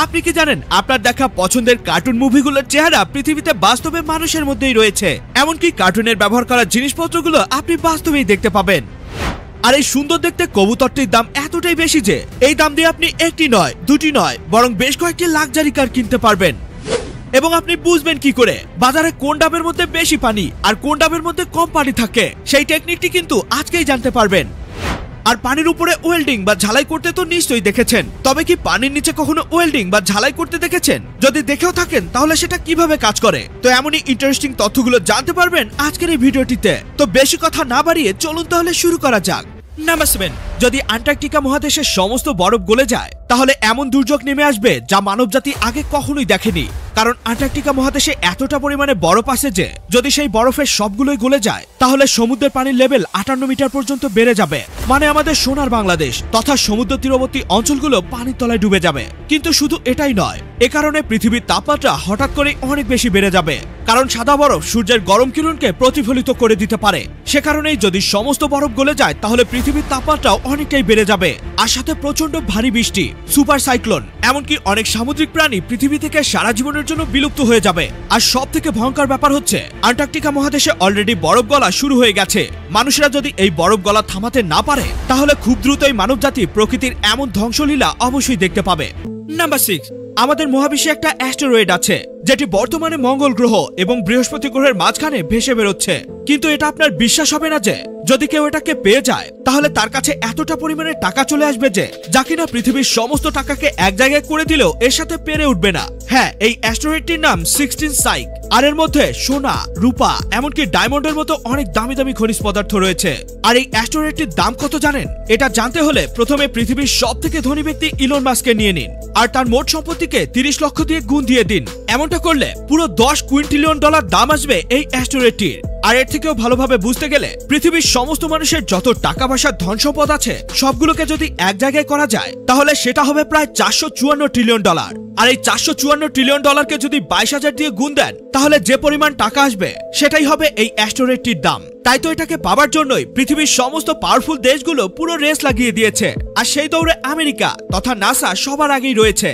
আপনি কি জানেন আপনার দেখা পছন্দের কার্টুন মুভিগুলোর চেহারা পৃথিবীতে বাস্তবে মানুষের মধ্যেই রয়েছে। এমনকি কার্টুনের ব্যবহার করা জিনিসপত্রগুলো আপনি বাস্তবেই দেখতে পাবেন। আর এই সুন্দর দেখতে কবুতরটির দাম এতটাই বেশি যে এই দাম দিয়ে আপনি একটি নয়, দুটি নয়, বরং বেশ কয়েকটি লাক্সারি কার কিনতে পারবেন। এবং আপনি বুঝবেন কি করে বাজারে কোন ডাবের মধ্যে বেশি পানি আর কোন ডাবের মধ্যে কম পানি থাকে, সেই টেকনিকটি কিন্তু আজকেই জানতে পারবেন। আর পানির উপরে ওয়েল্ডিং বা ঝালাই করতে তো নিশ্চয়ই দেখেছেন, তবে কি পানির নিচে কখনো ওয়েল্ডিং বা ঝালাই করতে দেখেছেন? যদি দেখেও থাকেন তাহলে সেটা কিভাবে কাজ করে, তো এমনই ইন্টারেস্টিং তথ্যগুলো জানতে পারবেন আজকের এই ভিডিওটিতে। তো বেশি কথা না বাড়িয়ে চলুন তাহলে শুরু করা যাক। নাম্বার 7, যদি অ্যান্টার্কটিকা মহাদেশের সমস্ত বরফ গলে যায় তাহলে এমন দুর্যোগ নেমে আসবে যা মানবজাতি আগে কখনোই দেখেনি। কারণ অ্যান্টার্কটিকা মহাদেশে এতটা পরিমাণে বরফ আছে যে যদি সেই বরফের সবগুলোই গলে যায় তাহলে সমুদ্রের পানির লেভেল 58 মিটার পর্যন্ত বেড়ে যাবে। মানে আমাদের সোনার বাংলাদেশ তথা সমুদ্র তীরবর্তী অঞ্চলগুলো পানির তলায় ডুবে যাবে। কিন্তু শুধু এটাই নয়, এ কারণে পৃথিবীর তাপমাত্রা হঠাৎ করে অনেক বেশি বেড়ে যাবে। কারণ সাদা বরফ সূর্যের গরম কিরণকে প্রতিফলিত করে দিতে পারে। সে কারণেই যদি সমস্ত বরফ গলে যায় তাহলে পৃথিবীর তাপমাত্রাও অনেকটাই বেড়ে যাবে। আর সাথে প্রচন্ড ভারী বৃষ্টি, সুপার সাইক্লোন, এমনকি অনেক সামুদ্রিক প্রাণী পৃথিবী থেকে সারা জীবনের জন্য বিলুপ্ত হয়ে যাবে। আর সব থেকে ভয়ঙ্কর ব্যাপার হচ্ছে অ্যান্টার্কটিকা মহাদেশে অলরেডি বরফ গলা শুরু হয়ে গেছে। মানুষরা যদি এই বরফ গলা থামাতে না পারে তাহলে খুব দ্রুতই মানবজাতি প্রকৃতির এমন ধ্বংসলীলা অবশ্যই দেখতে পাবে। নাম্বার 6, আমাদের মহাবিশ্বে একটা অ্যাস্টেরয়েড আছে যেটি বর্তমানে মঙ্গল গ্রহ এবং বৃহস্পতি গ্রহের মাঝখানে ভেসে বেরোচ্ছে। কিন্তু এটা আপনার বিশ্বাস হবে না যে যদি কেউ এটাকে পেয়ে যায় তাহলে তার কাছে এতটা পরিমাণে টাকা চলে আসবে যে যা কিনা পৃথিবীর সমস্ত টাকাকে এক জায়গায় করে দিলেও এর সাথে পেরে উঠবে না। হ্যাঁ, এই অ্যাস্টেরয়েডটির নাম 16 সাইক। আর এর মধ্যে সোনা, রূপা, এমনকি ডায়মন্ডের মতো অনেক দামি দামি খনিজ পদার্থ রয়েছে। আর এই অ্যাস্টেরয়েডটির দাম কত জানেন? এটা জানতে হলে প্রথমে পৃথিবীর সব থেকে ধনী ব্যক্তি ইলন মাস্ককে নিয়ে নিন আর তার মোট সম্পত্তিকে 30 লক্ষ দিয়ে গুণ দিয়ে দিন। এমনটা করলে পুরো 10 কুইন্টিলিয়ন ডলার দাম আসবে এই অ্যাস্টেরয়েডটির। আর এর থেকেও ভালোভাবে বুঝতে গেলে পৃথিবীর সমস্ত মানুষের যত টাকা পয়সা ধন সম্পদ আছে সবগুলোকে যদি এক জায়গায় করা যায় তাহলে সেটা হবে প্রায় 454 ট্রিলিয়ন ডলার। আর এই 454 ট্রিলিয়ন ডলারকে যদি 22,000 দিয়ে গুণ দেন তাহলে যে পরিমাণ টাকা আসবে সেটাই হবে এই অ্যাস্টেরয়েডটির দাম। তাই তো এটাকে পাওয়ার জন্যই পৃথিবীর সমস্ত পাওয়ারফুল দেশগুলো পুরো রেস লাগিয়ে দিয়েছে। আর সেই দৌড়ে আমেরিকা তথা নাসা সবার আগেই রয়েছে।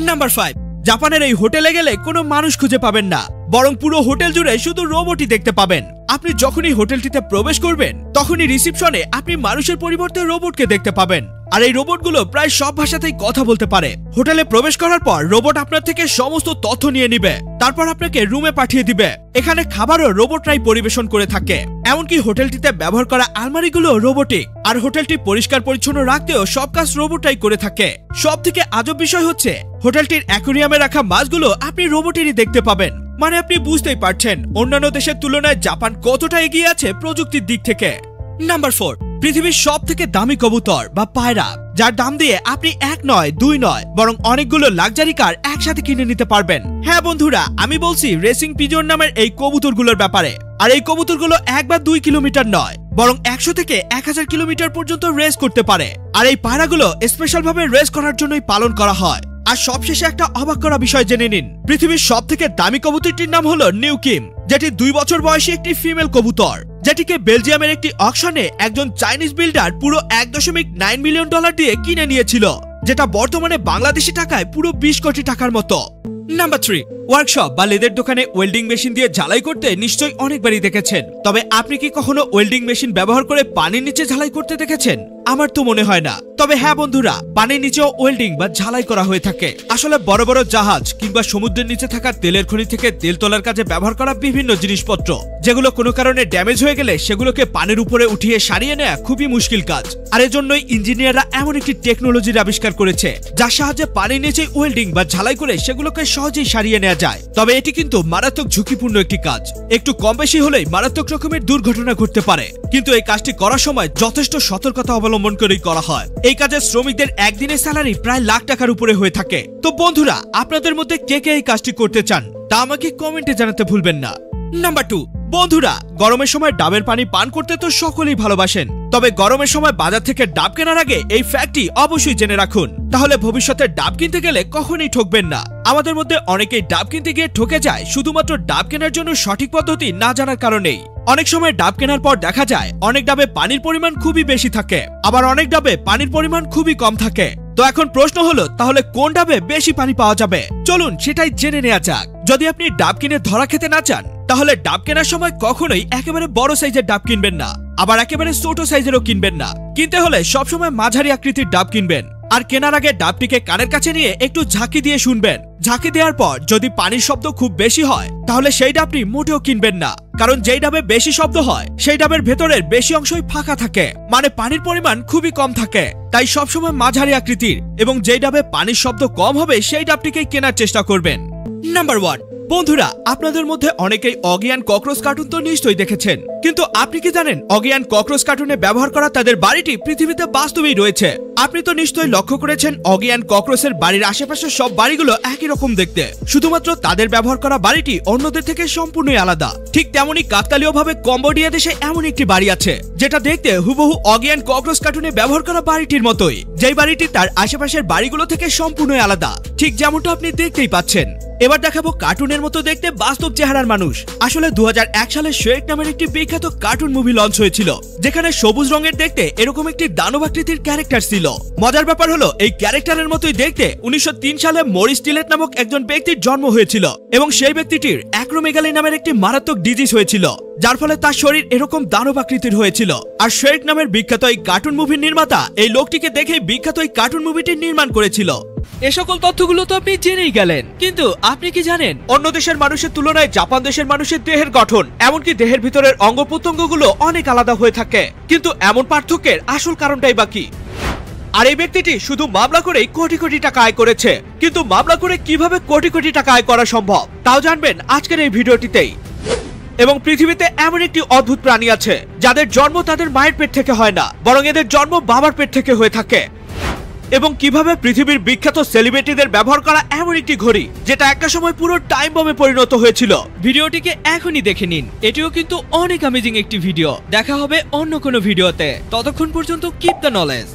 নাম্বার 5, জাপানের এই হোটেলে গেলে কোনো মানুষ খুঁজে পাবেন না, বরং পুরো হোটেল জুড়ে শুধু রোবটই দেখতে পাবেন। আপনি যখনই হোটেলটিতে প্রবেশ করবেন তখনই রিসিপশনে আপনি মানুষের পরিবর্তে রোবটকে দেখতে পাবেন। আর এই রোবটগুলো প্রায় সব ভাষাতেই কথা বলতে পারে। হোটেলে প্রবেশ করার পর রোবট আপনার থেকে সমস্ত তথ্য নিয়ে নিবে, তারপর আপনাকে রুমে পাঠিয়ে দিবে। এখানে খাবারও রোবটরাই পরিবেশন করে থাকে। এমনকি হোটেলটিতে ব্যবহার করা আলমারিগুলো রোবটিক। আর হোটেলটি পরিষ্কার পরিচ্ছন্ন রাখতেও সব কাজ রোবটরাই করে থাকে। সব থেকে আজব বিষয় হচ্ছে হোটেলটির অ্যাকোয়ারিয়ামে রাখা মাছগুলো আপনি রোবটেরই দেখতে পাবেন। মানে আপনি বুঝতেই পারছেন অন্যান্য দেশের তুলনায় জাপান কতটা এগিয়ে আছে প্রযুক্তির দিক থেকে। নাম্বার 4, পৃথিবীর সব থেকে দামি কবুতর বা পায়রা, যার দাম দিয়ে আপনি 1 নয় 2 নয় বরং অনেকগুলো লাক্সারি কার একসাথে কিনে নিতে পারবেন। হ্যাঁ বন্ধুরা, আমি বলছি রেসিং পিজন নামের এই কবুতরগুলোর ব্যাপারে। আর এই কবুতরগুলো 1 বা 2 কিলোমিটার নয় বরং 100 থেকে 1000 কিলোমিটার পর্যন্ত রেস করতে পারে। আর এই পায়রাগুলো স্পেশাল ভাবে রেস করার জন্যই পালন করা হয়। আর সবশেষে একটা অবাক করা বিষয় জেনে নিন, পৃথিবীর সব থেকে দামি কবুতরটির নাম হলো নিউ কিম, যেটি 2 বছর বয়সী একটি ফিমেল কবুতর, যেটিকে বেলজিয়ামের একটি অকশনে একজন চাইনিজ বিল্ডার পুরো 1.9 মিলিয়ন ডলার দিয়ে কিনে নিয়েছিল, যেটা বর্তমানে বাংলাদেশি টাকায় পুরো 20 কোটি টাকার মতো। নাম্বার 3, ওয়ার্কশপ বা লেদের দোকানে ওয়েল্ডিং মেশিন দিয়ে ঝালাই করতে নিশ্চয়ই অনেকবারই দেখেছেন। তবে আপনি কি কখনো ওয়েল্ডিং মেশিন ব্যবহার করে পানির নিচে ঝালাই করতে দেখেছেন? আমার তো মনে হয় না। তবে হ্যাঁ বন্ধুরা, পানির নিচেও ওয়েল্ডিং বা ঝালাই করা হয়ে থাকে। আসলে বড় বড় জাহাজ কিংবা সমুদ্রের নিচে থাকা তেলের খনি থেকে তেল তোলার কাজে ব্যবহার করা বিভিন্ন জিনিসপত্র, যেগুলো কোনো কারণে ড্যামেজ হয়ে গেলে সেগুলোকে পানির উপরে উঠিয়ে সারিয়ে নেওয়া খুবই মুশকিল কাজ। আর এজন্যই ইঞ্জিনিয়াররা এমন একটি টেকনোলজির আবিষ্কার করেছে যার সাহায্যে পানির নিচে ওয়েল্ডিং বা ঝালাই করে সেগুলোকে সহজেই সারিয়ে নেওয়া যায়। তবে এটি কিন্তু মারাত্মক ঝুঁকিপূর্ণ একটি কাজ। একটু কম বেশি হলেই মারাত্মক রকমের দুর্ঘটনা ঘটতে পারে। কিন্তু এই কাজটি করার সময় যথেষ্ট সতর্কতা অবলম্বন করেই করা হয়। এই কাজে শ্রমিকদের একদিনের স্যালারি প্রায় লাখ টাকার উপরে হয়ে থাকে। তো বন্ধুরা, আপনাদের মধ্যে কে কে এই কাজটি করতে চান তা আমাকে কমেন্টে জানাতে ভুলবেন না। নাম্বার 2, বন্ধুরা, গরমের সময় ডাবের পানি পান করতে তো সকলেই ভালোবাসেন। তবে গরমের সময় বাজার থেকে ডাব কেনার আগে এই ফ্যাক্টটি অবশ্যই জেনে রাখুন, তাহলে ভবিষ্যতে ডাব কিনতে গেলে কখনোই ঠকবেন না। আমাদের মধ্যে অনেকেই ডাব কিনতে গিয়ে ঠকে যায় শুধুমাত্র ডাব কেনার জন্য সঠিক পদ্ধতি না জানার কারণেই। অনেক সময় ডাব কেনার পর দেখা যায় অনেক ডাবে পানির পরিমাণ খুবই বেশি থাকে, আবার অনেক ডাবে পানির পরিমাণ খুবই কম থাকে। তো এখন প্রশ্ন হলো, তাহলে কোন ডাবে বেশি পানি পাওয়া যাবে? চলুন সেটাই জেনে নেওয়া যাক। যদি আপনি ডাব কিনে ধরা খেতে না চান, তাহলে ডাব কেনার সময় কখনোই একেবারে বড় সাইজের ডাব কিনবেন না, আবার একেবারে ছোট সাইজেরও কিনবেন না। কিনতে হলে সবসময় মাঝারি আকৃতির ডাব কিনবেন। আর কেনার আগে ডাবটিকে কানের কাছে নিয়ে একটু ঝাঁকি দিয়ে শুনবেন। ঝাঁকি দেওয়ার পর যদি পানির শব্দ খুব বেশি হয়, তাহলে সেই ডাবটি মোটেও কিনবেন না। কারণ যেই ডাবে বেশি শব্দ হয়, সেই ডাবের ভেতরের বেশি অংশই ফাঁকা থাকে, মানে পানির পরিমাণ খুবই কম থাকে। তাই সবসময় মাঝারি আকৃতির এবং যেই ডাবে পানির শব্দ কম হবে, সেই ডাবটিকেই কেনার চেষ্টা করবেন। নাম্বার 1। বন্ধুরা, আপনাদের মধ্যে অনেকেই অগি অ্যান্ড ককরোচ কার্টুন তো নিশ্চয়ই দেখেছেন, কিন্তু আপনি কি জানেন অগি অ্যান্ড ককরোচ কার্টুনে ব্যবহার করা তাদের বাড়িটি পৃথিবীতে বাস্তবেই রয়েছে? আপনি তো নিশ্চয়ই লক্ষ্য করেছেন অগি অ্যান্ড ককরোচের বাড়ির আশেপাশের সব বাড়িগুলো একই রকম দেখতে, শুধুমাত্র তাদের ব্যবহার করা বাড়িটি অন্যদের থেকে সম্পূর্ণই আলাদা। ঠিক তেমনি কাকতালীয়ভাবে কম্বোডিয়া দেশে এমন একটি বাড়ি আছে, যেটা দেখতে হুবহু অগি অ্যান্ড ককরোচ কার্টুনে ব্যবহার করা বাড়িটির মতোই, যেই বাড়িটি তার আশেপাশের বাড়িগুলো থেকে সম্পূর্ণই আলাদা, ঠিক যেমনটা আপনি দেখতেই পাচ্ছেন। এবার দেখাবো কার্টুনের মতো দেখতে বাস্তব চেহারার মানুষ। আসলে 2001 সালে শেরেক নামের একটি বিখ্যাত কার্টুন মুভি লঞ্চ হয়েছিল, যেখানে সবুজ রঙের দেখতে এরকম একটি দানব আকৃতির ক্যারেক্টার ছিল। মজার ব্যাপার হলো, এই ক্যারেক্টারের মতোই দেখতে 1903 সালে মরিস টিলেট নামক একজন ব্যক্তির জন্ম হয়েছিল, এবং সেই ব্যক্তিটির অ্যাক্রোমেগালি নামের একটি মারাত্মক ডিজিজ হয়েছিল, যার ফলে তার শরীর এরকম দানব আকৃতির হয়েছিল। আর শেরেক নামের বিখ্যাত এই কার্টুন মুভির নির্মাতা এই লোকটিকে দেখে বিখ্যাত এই কার্টুন মুভিটি নির্মাণ করেছিল। এ সকল তথ্যগুলো তো আপনি জেনেই গেলেন, কিন্তু আপনি কি জানেন অন্য দেশের মানুষের তুলনায় জাপান দেশের মানুষের দেহের গঠন, এমনকি দেহের ভিতরের অঙ্গ প্রত্যঙ্গগুলো অনেক আলাদা হয়ে থাকে? কিন্তু এমন পার্থক্যের আসল কারণটাই বা কি? আর এই ব্যক্তিটি শুধু মামলা করেই কোটি কোটি টাকা আয় করেছে। কিন্তু মামলা করে কিভাবে কোটি কোটি টাকা আয় করা সম্ভব, তাও জানবেন আজকের এই ভিডিওটিতেই। এবং পৃথিবীতে এমন একটি অদ্ভুত প্রাণী আছে, যাদের জন্ম তাদের মায়ের পেট থেকে হয় না, বরং এদের জন্ম বাবার পেট থেকে হয়ে থাকে। এবং কিভাবে পৃথিবীর বিখ্যাত সেলিব্রিটিদের ব্যবহার করা এমন একটি ঘড়ি, যেটা একটা সময় পুরো টাইম বমে পরিণত হয়েছিল। ভিডিওটিকে এখনই দেখে নিন, এটিও কিন্তু অনেক অ্যামেজিং একটি ভিডিও। দেখা হবে অন্য কোনো ভিডিওতে, ততক্ষণ পর্যন্ত কিপ দ্য নলেজ।